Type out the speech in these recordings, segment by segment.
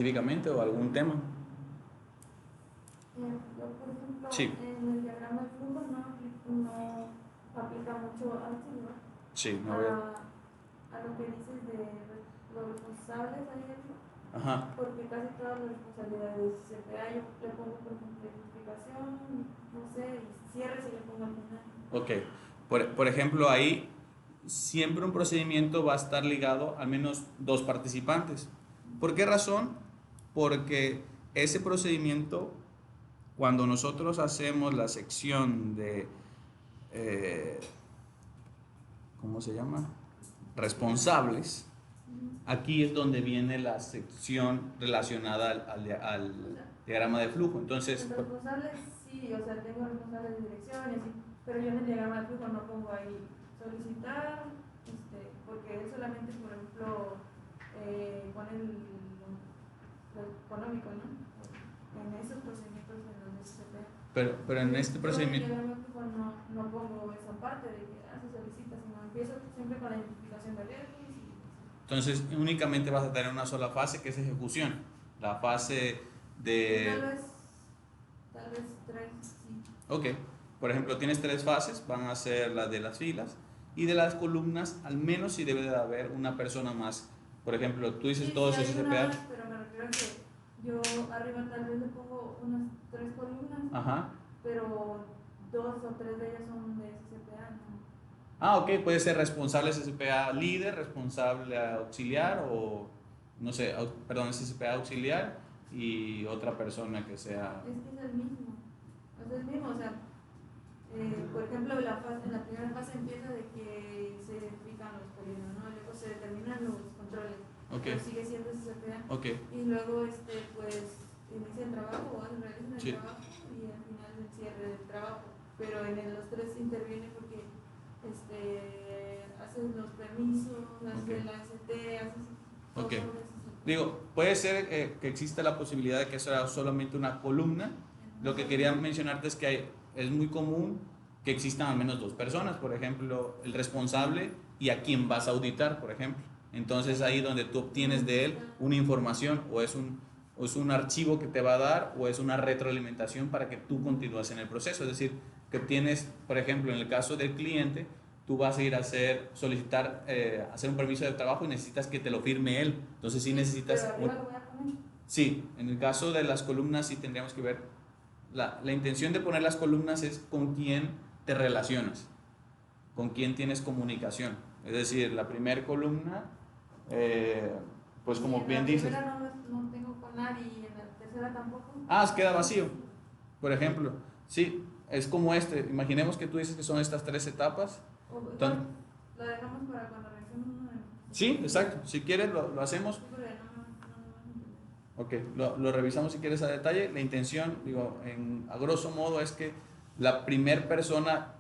específicamente o algún tema. Por ejemplo, Sí, en el diagrama de flujo no aplica mucho sí, me voy a lo que dices de los responsables ahí, Ajá, porque casi todas las responsabilidades de CPA yo le pongo, por ejemplo, identificación, no sé, y cierre si le pongo al final. ok. Por ejemplo, ahí siempre un procedimiento va a estar ligado al menos dos participantes. ¿Por qué razón? Porque ese procedimiento, cuando nosotros hacemos la sección de, eh, ¿cómo se llama? Responsables, aquí es donde viene la sección relacionada al diagrama de flujo. Entonces, Los responsables sí, o sea, tengo responsables de dirección y así, pero yo en el diagrama de flujo no pongo ahí solicitar, porque él solamente, por ejemplo, pone lo económico, ¿no? En esos procedimientos en los SCP. pero en este Yo en el procedimiento, diagrama de flujo no pongo esa parte de que se solicita, sino empiezo siempre con la identificación de riesgos entonces únicamente vas a tener una sola fase que es ejecución. La fase y de... tal vez tres, sí. Ok, por ejemplo, tienes tres fases, van a ser las de las filas y de las columnas, al menos si debe de haber una persona más. Por ejemplo, tú dices Sí, todo sí, es hay una SCPA. más, pero me refiero a que yo arriba tal vez le pongo unas tres columnas, Ajá. pero dos o tres de ellas son de SCPA, ¿no? Ah, ok, puede ser responsable SCPA líder, responsable auxiliar o, no sé, perdón, SCPA auxiliar y otra persona que sea... Es que es el mismo, es el mismo, o sea, por ejemplo, en la primera fase empieza de que se identifican los polígonos, ¿no? Luego se determinan los controles, Ok, pero sigue siendo SCPA, ok, y luego pues inicia el trabajo, o realizan el sí, trabajo y al final el cierre del trabajo, pero en los tres interviene porque haces los permisos, haces ok, el ACT, haces todo ok. eso. Digo, puede ser que exista la posibilidad de que sea solamente una columna. Lo que quería mencionarte es que es muy común que existan al menos dos personas, por ejemplo, el responsable y a quien vas a auditar, por ejemplo. Entonces ahí donde tú obtienes de él una información o es un archivo que te va a dar o es una retroalimentación para que tú continúes en el proceso. Es decir, que tienes, por ejemplo, en el caso del cliente, tú vas a ir a solicitar, hacer un permiso de trabajo y necesitas que te lo firme él. Entonces sí necesitas... Pero arriba lo voy a poner. Sí, en el caso de las columnas sí tendríamos que ver, la intención de poner las columnas es con quién te relacionas, con quién tienes comunicación. Es decir, la primera columna, pues Y como en bien la dices, primera no tengo con nadie y en la tercera tampoco. queda vacío, por ejemplo. Sí, es como imaginemos que tú dices que son estas tres etapas. Bueno, la dejamos para cuando reaccione uno de Sí, exacto, si quieres lo hacemos. Ok, lo revisamos si quieres a detalle. La intención, digo, a grosso modo es que la primer persona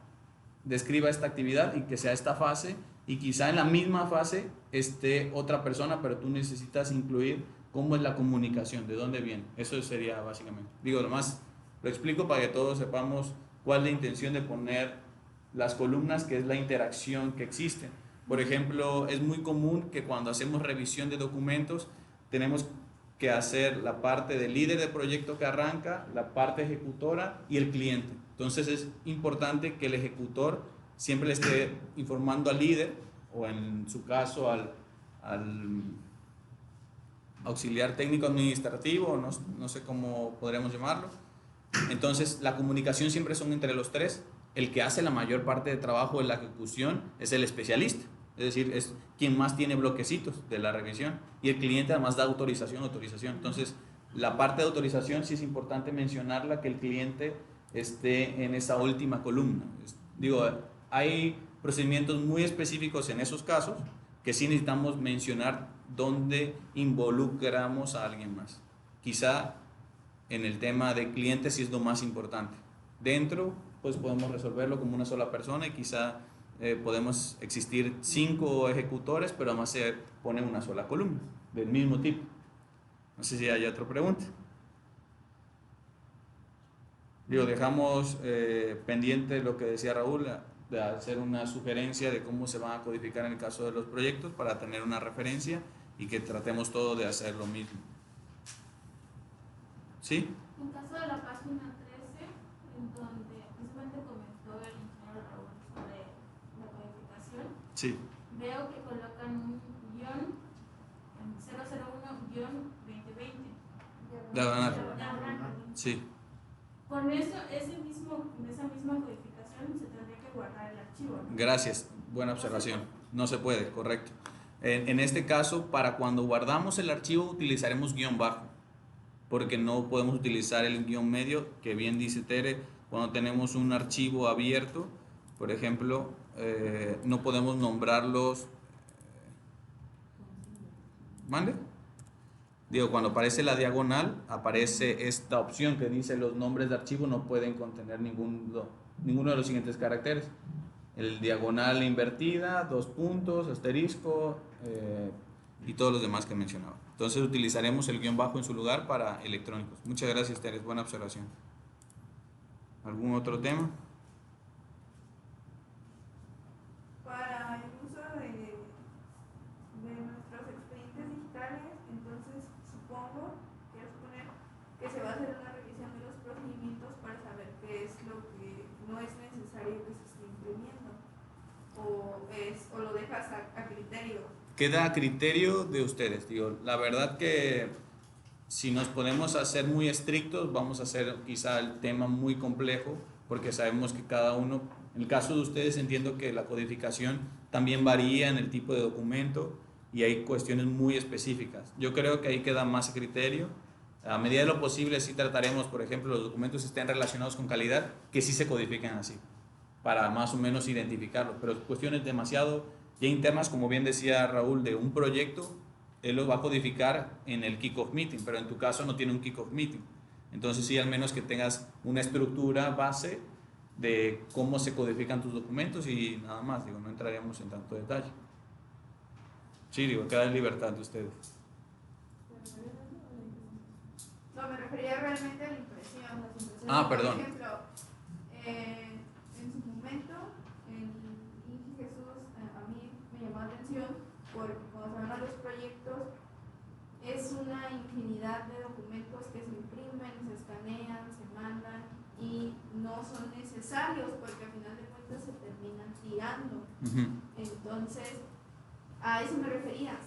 describa esta actividad y que sea esta fase y quizá en la misma fase esté otra persona, pero tú necesitas incluir cómo es la comunicación, de dónde viene. Eso sería básicamente. Digo, nomás lo explico para que todos sepamos cuál es la intención de poner las columnas, que es la interacción que existe. Por ejemplo, es muy común que cuando hacemos revisión de documentos tenemos que hacer la parte del líder de proyecto que arranca, la parte ejecutora y el cliente. Entonces es importante que el ejecutor siempre le esté informando al líder o en su caso al auxiliar técnico administrativo, no sé cómo podríamos llamarlo. Entonces la comunicación siempre son entre los tres. El que hace la mayor parte de trabajo en la ejecución es el especialista, es decir, es quien más tiene bloquecitos de la revisión y el cliente además da autorización. Entonces la parte de autorización sí es importante mencionarla, que el cliente esté en esa última columna. Digo, hay procedimientos muy específicos en esos casos que sí necesitamos mencionar dónde involucramos a alguien más. Quizá en el tema de clientes sí es lo más importante. Dentro, pues podemos resolverlo como una sola persona y quizá podemos existir 5 ejecutores, pero además se pone una sola columna del mismo tipo. No sé si hay otra pregunta. Digo, dejamos pendiente lo que decía Raúl, de hacer una sugerencia de cómo se van a codificar en el caso de los proyectos para tener una referencia y que tratemos todo de hacer lo mismo. ¿Sí? En caso de la página 13, en donde precisamente comentó el ingeniero Raúl sobre la codificación, Sí. veo que colocan un guión en 001-2020. Diagonal. Diagonal. Sí. Con eso, esa misma codificación se tendría que guardar el archivo, ¿no? Gracias, buena observación. No se puede, correcto. En este caso, para cuando guardamos el archivo utilizaremos guión bajo, porque no podemos utilizar el guión medio, que bien dice Tere, cuando tenemos un archivo abierto, por ejemplo, no podemos nombrarlos. ¿Mande? Digo, cuando aparece la diagonal, aparece esta opción que dice los nombres de archivo no pueden contener ninguno de los siguientes caracteres. El diagonal invertida, 2 puntos, asterisco y todos los demás que mencionaba. Entonces utilizaremos el guión bajo en su lugar para electrónicos. Muchas gracias, Teres. Buena observación. ¿Algún otro tema? Para el uso de nuestros expedientes digitales, entonces supongo, quiero suponer, que se va a hacer una revisión de los procedimientos para saber qué es lo que no es necesario que se esté imprimiendo, o lo dejas a criterio. Queda a criterio de ustedes. Digo, la verdad que si nos ponemos a ser muy estrictos, vamos a hacer quizá el tema muy complejo, porque sabemos que cada uno, en el caso de ustedes entiendo que la codificación también varía en el tipo de documento y hay cuestiones muy específicas. Yo creo que ahí queda más a criterio. A medida de lo posible sí trataremos, por ejemplo, los documentos estén relacionados con calidad, que sí se codifiquen así, para más o menos identificarlo, pero cuestiones demasiado ya internas, como bien decía Raúl, de un proyecto, él lo va a codificar en el kick-off meeting, pero en tu caso no tiene un kick-off meeting. Entonces sí, al menos que tengas una estructura base de cómo se codifican tus documentos y nada más, digo, no entraríamos en tanto detalle. Sí, digo, queda en libertad de ustedes. No, me refería realmente a la impresión. Las impresiones. Ah, perdón. Por ejemplo, en su momento, el Inge Jesús a mí me llamó la atención porque cuando se van a los proyectos es una infinidad de documentos que se imprimen, se escanean, se mandan y no son necesarios porque al final de cuentas se terminan tirando. Entonces, a eso me refería.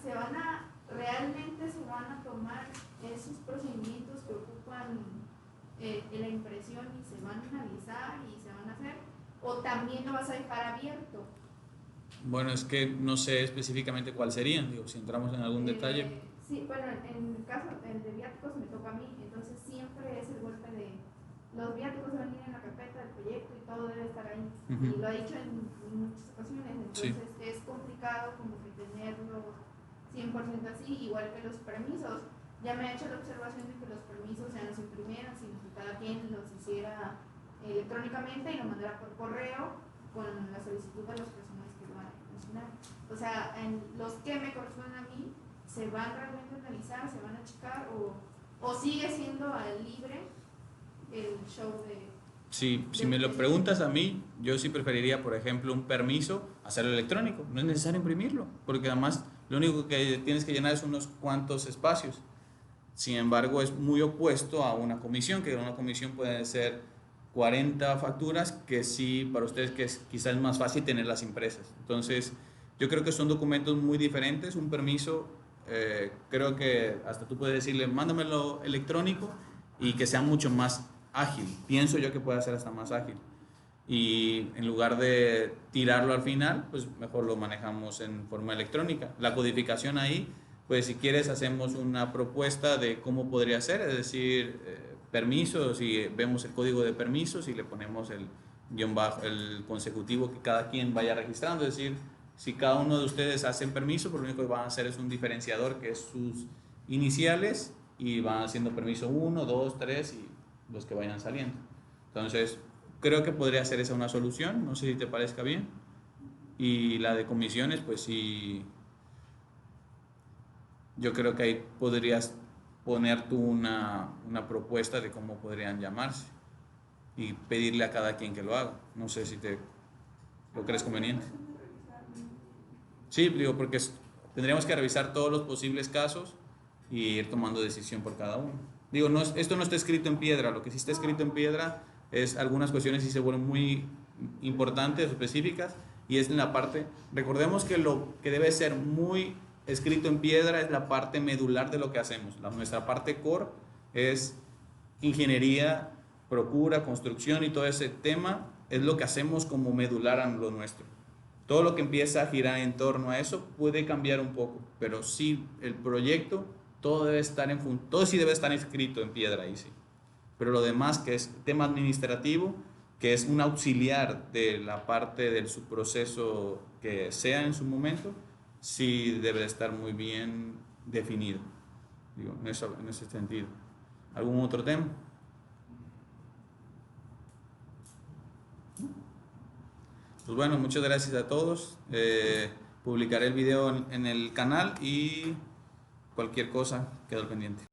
¿Realmente se van a tomar esos procedimientos que ocupan la impresión y se van a analizar y se van a hacer? ¿O también lo vas a dejar abierto? Bueno, es que no sé específicamente cuál serían, digo, si entramos en algún detalle. Sí, bueno, en el caso de viáticos me toca a mí, entonces siempre es el golpe de los viáticos van a ir en la carpeta del proyecto y todo debe estar ahí. Y lo ha dicho en muchas ocasiones, entonces sí. Es complicado como que tenerlo 100% así, igual que los permisos. Ya me ha hecho la observación de que los permisos ya no se imprimieran, sino que cada quien los hiciera electrónicamente y lo mandara por correo con la solicitud de los personajes que lo van a funcionar. O sea, en los que me corresponden a mí, ¿se van realmente a analizar, se van a checar o sigue siendo al libre el show de... Sí, si me lo preguntas a mí, yo sí preferiría, por ejemplo, un permiso hacerlo electrónico. No es necesario imprimirlo, porque además lo único que tienes que llenar es unos cuantos espacios. Sin embargo, es muy opuesto a una comisión, que una comisión puede ser 40 facturas, que sí, para ustedes que es quizás más fácil tenerlas impresas. Entonces, yo creo que son documentos muy diferentes. Un permiso, creo que hasta tú puedes decirle, mándamelo electrónico y que sea mucho más ágil. Pienso yo que puede ser hasta más ágil. Y en lugar de tirarlo al final, pues mejor lo manejamos en forma electrónica. La codificación ahí, pues si quieres hacemos una propuesta de cómo podría ser, es decir, permisos, y vemos el código de permisos y le ponemos el guión bajo, el consecutivo que cada quien vaya registrando, es decir, si cada uno de ustedes hacen permiso, pues lo único que van a hacer es un diferenciador que es sus iniciales y van haciendo permiso 1, 2, 3 y los que vayan saliendo. Entonces, creo que podría ser esa una solución, no sé si te parezca bien. Y la de comisiones, pues sí, yo creo que ahí podrías poner tú una propuesta de cómo podrían llamarse y pedirle a cada quien que lo haga. No sé si lo crees conveniente. Sí, digo, porque tendríamos que revisar todos los posibles casos y ir tomando decisión por cada uno. Digo, esto no está escrito en piedra, lo que sí está escrito en piedra es algunas cuestiones sí se vuelven muy importantes, específicas, y es en la parte, recordemos que lo que debe ser muy escrito en piedra es la parte medular de lo que hacemos. Nuestra parte core es ingeniería, procura, construcción y todo ese tema es lo que hacemos como medular a lo nuestro. Todo lo que empieza a girar en torno a eso puede cambiar un poco, pero sí el proyecto, todo sí debe estar escrito en piedra ahí sí. Pero lo demás que es tema administrativo, que es un auxiliar de la parte del subproceso que sea en su momento, sí debe estar muy bien definido, digo, en ese sentido. ¿Algún otro tema? Pues bueno, muchas gracias a todos. Publicaré el video en el canal y cualquier cosa quedo al pendiente.